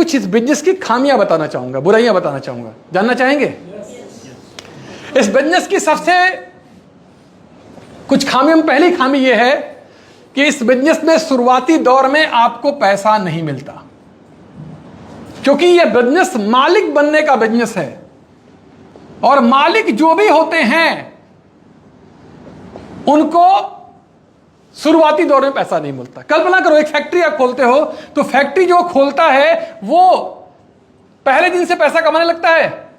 कुछ इस बिजनेस की खामियां बताना चाहूंगा, बुराइयां बताना चाहूंगा। जानना चाहेंगे? इस बिजनेस की सबसे कुछ खामियों में पहली खामी यह है कि इस बिजनेस में शुरुआती दौर में आपको पैसा नहीं मिलता, क्योंकि यह बिजनेस मालिक बनने का बिजनेस है, और मालिक जो भी होते हैं उनको शुरुआती दौर में पैसा नहीं मिलता। कल्पना करो, एक फैक्ट्री आप खोलते हो, तो फैक्ट्री जो खोलता है वो पहले दिन से पैसा कमाने लगता है,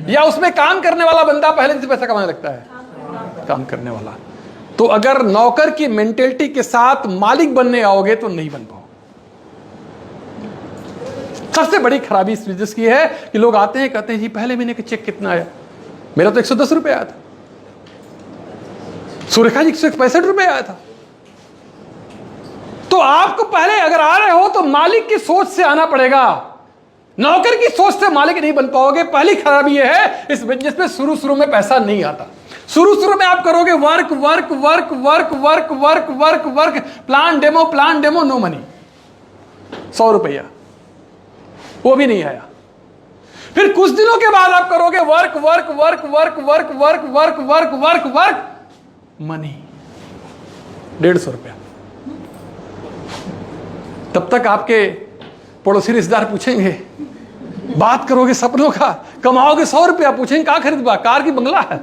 या उसमें काम करने वाला बंदा पहले दिन से पैसा कमाने लगता है? काम करने वाला। तो अगर नौकर की मेंटेलिटी के साथ मालिक बनने आओगे तो नहीं बन पाओगे। सबसे बड़ी खराबी इस बिजनेस की है कि लोग आते हैं, कहते हैं जी पहले महीने का चेक कितना आया? मेरा तो 110 रुपए आया था, सुरेखा जी 165 रुपए आया था। तो आपको पहले अगर आ रहे हो तो मालिक की सोच से आना पड़ेगा, नौकर की सोच से मालिक नहीं बन पाओगे। पहली खराबी यह है इस बिजनेस में शुरू में पैसा नहीं आता। शुरू में आप करोगे work work work work work work work work, plan demo, no money, 100 रुपया वो भी नहीं आया। फिर कुछ दिनों के बाद आप करोगे work work work work work work work work work work, money 150 रुपया। तब तक आपके पड़ोसी रिश्तेदार पूछेंगे, बात करोगे सपनों का, कमाओगे 100 रुपया, पूछेंगे क्या खरीदवा, कार की बंगला है,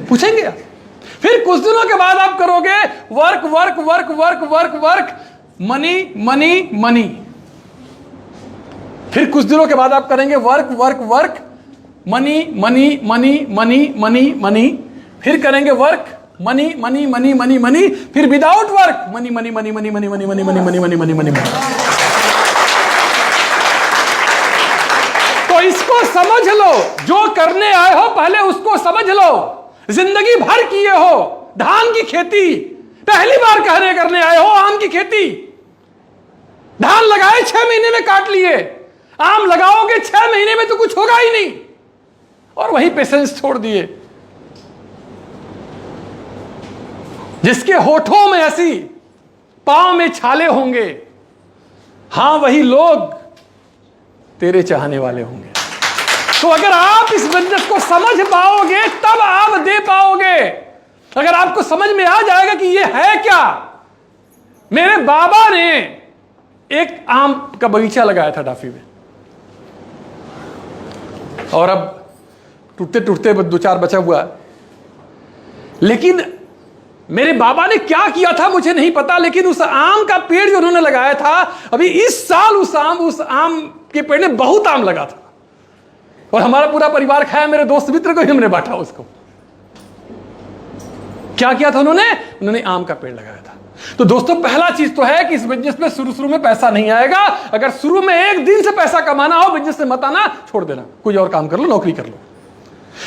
पूछेंगे आप। फिर कुछ दिनों के बाद आप करोगे work work work work work work, money money money. फिर कुछ दिनों के बाद आप करेंगे work work work, money money money money money money. फिर करेंगे work, money money money money money. फिर without work, money money money money money money money money money money money money. तो इसको समझ लो, जो करने आए हो पहले उसको समझ लो। जिंदगी भर किए हो धान की खेती, पहली बार कहने करने आए हो आम की खेती। धान लगाए 6 महीने में काट लिए, आम लगाओगे 6 महीने में तो कुछ होगा ही नहीं, और वही पेशेंस छोड़ दिए। जिसके होठों में हंसी, पांव में छाले होंगे, हां वही लोग तेरे चाहने वाले होंगे। तो अगर आप इस बिजनेस को समझ पाओगे तब आप दे पाओगे। अगर आपको समझ में आ जाएगा कि ये है क्या। मेरे बाबा ने एक आम का बगीचा लगाया था डाफी में, और अब टूटते टूटते 2-4 बचा हुआ, लेकिन मेरे बाबा ने क्या किया था मुझे नहीं पता, लेकिन उस आम का पेड़ जो उन्होंने लगाया था, अभी इस साल उस आम के पेड़ ने बहुत आम लगा था, और हमारा पूरा परिवार खाया, मेरे दोस्त मित्र को ही हमने बांटा उसको। क्या किया था उन्होंने आम का पेड़ लगाया था। तो दोस्तों, पहला चीज तो है कि इस बिजनेस में शुरू में पैसा नहीं आएगा। अगर शुरू में एक दिन से पैसा कमाना हो, बिजनेस में मत आना, छोड़ देना, कोई और काम कर लो, नौकरी कर लो।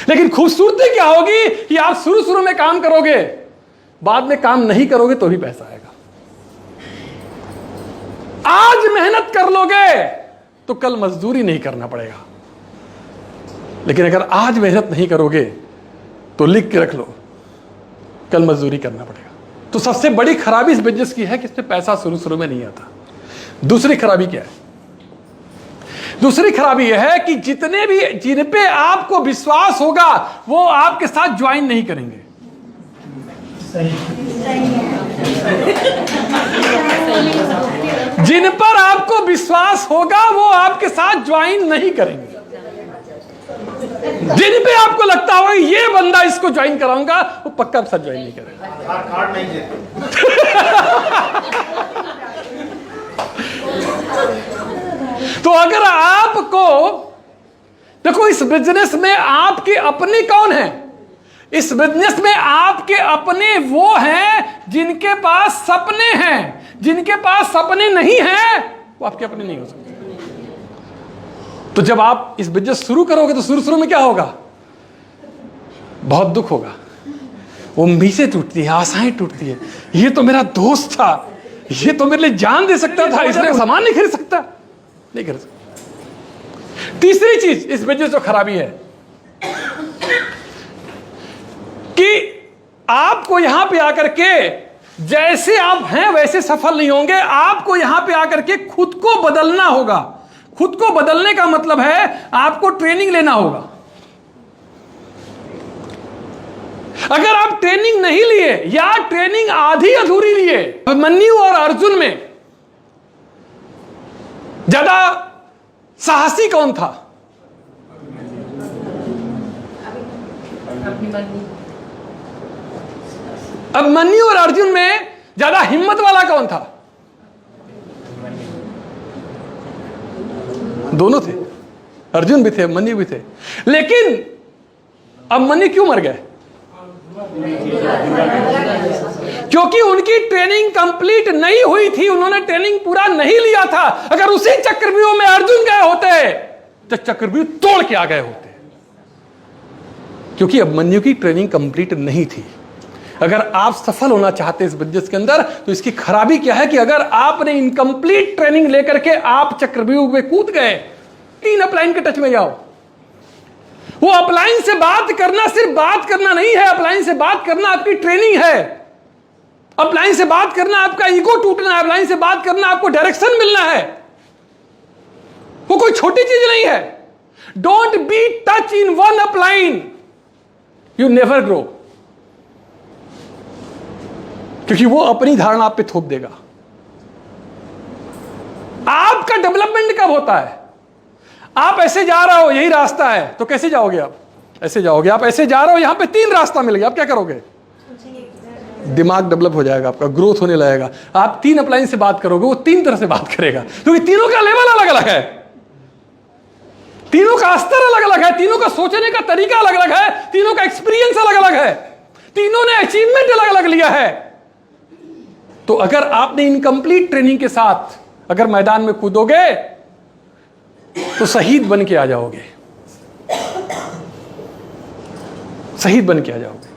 लेकिन खूबसूरती क्या होगी कि आप शुरू में काम करोगे, बाद में काम नहीं करोगे तो भी पैसा आएगा। आज मेहनत कर लोगे तो कल मजदूरी नहीं करना पड़ेगा, लेकिन अगर आज मेहनत नहीं करोगे तो लिख के रख लो, कल मजदूरी करना पड़ेगा। तो सबसे बड़ी खराबी इस बिजनेस की है कि इसमें पैसा शुरू में नहीं आता। दूसरी खराबी क्या है? दूसरी खराबी यह है कि जितने भी जिन पे आपको विश्वास होगा वो आपके साथ ज्वाइन नहीं करेंगे। जिन पर आपको विश्वास होगा वो आपके साथ ज्वाइन नहीं करेंगे। जिन पे आपको लगता होगा ये बंदा इसको ज्वाइन कराऊंगा, वो पक्का साथ ज्वाइन नहीं करेगा। कार्ड नहीं देते। तो अगर आपको देखो, इस बिजनेस में आपके अपने कौन है? इस बिजनेस में आपके अपने वो हैं जिनके पास सपने हैं। जिनके पास सपने नहीं हैं वो आपके अपने नहीं हो सकते। तो जब आप इस बिजनेस शुरू करोगे तो शुरू में क्या होगा? बहुत दुख होगा, उम्मीदें टूटती है, आशाएं टूटती है। ये तो मेरा दोस्त था, ये तो मेरे लिए जान दे सकता था, इसलिए सामान नहीं खरीद सकता, नहीं खरीद सकता। तीसरी चीज इस बिजनेस जो खराबी है कि आपको यहां पे आकर के जैसे आप हैं वैसे सफल नहीं होंगे। आपको यहां पे आकर के खुद को बदलना होगा, खुद को बदलने का मतलब है आपको ट्रेनिंग लेना होगा। अगर आप ट्रेनिंग नहीं लिए या ट्रेनिंग आधी अधूरी लिए, अभिमन्यु और अर्जुन में ज्यादा साहसी कौन था? अभिमन्यु और अर्जुन में ज्यादा हिम्मत वाला कौन था? दोनों थे, अर्जुन भी थे, अभिमन्यु भी थे। लेकिन अभिमन्यु क्यों मर गए? क्योंकि उनकी ट्रेनिंग कंप्लीट नहीं हुई थी, उन्होंने ट्रेनिंग पूरा नहीं लिया था। अगर उसी चक्रव्यूह में अर्जुन गए होते तो चक्रव्यूह तोड़ के आ गए होते, क्योंकि अभिमन्यु की ट्रेनिंग कंप्लीट नहीं थी। अगर आप सफल होना चाहते हैं इस बिजनेस के अंदर, तो इसकी खराबी क्या है कि अगर आपने इनकम्प्लीट ट्रेनिंग लेकर के आप चक्रव्यूह में कूद गए, 3 अपलाइन के टच में जाओ। वो अपलाइन से बात करना सिर्फ बात करना नहीं है, अपलाइन से बात करना आपकी ट्रेनिंग है। अपलाइन से बात करना आपका ईगो टूटना है, अपलाइन से बात करना आपको डायरेक्शन मिलना है। वो कोई छोटी चीज नहीं है। Don't be touch in one upline, you never grow. क्योंकि वो अपनी धारणा आप पे थोप देगा। आपका डेवलपमेंट कब होता है? आप ऐसे जा रहे हो, यही रास्ता है, तो कैसे जाओगे? आप ऐसे जाओगे, आप ऐसे जा रहे हो, यहां पे 3 रास्ता मिल गया, आप क्या करोगे? दिमाग डेवलप हो जाएगा, आपका ग्रोथ होने लगेगा। आप 3 अपलाइन से बात करोगे, वो 3 तरह से बात करेगा, क्योंकि तीनों का लेवल अलग अलग है, तीनों का स्तर अलग अलग है, तीनों का सोचने का तरीका अलग अलग है, तीनों का एक्सपीरियंस अलग अलग है, तीनों ने अचीवमेंट अलग अलग लिया है। तो अगर आपने इनकम्प्लीट ट्रेनिंग के साथ अगर मैदान में कूदोगे तो शहीद बन के आ जाओगे, शहीद बन के आ जाओगे।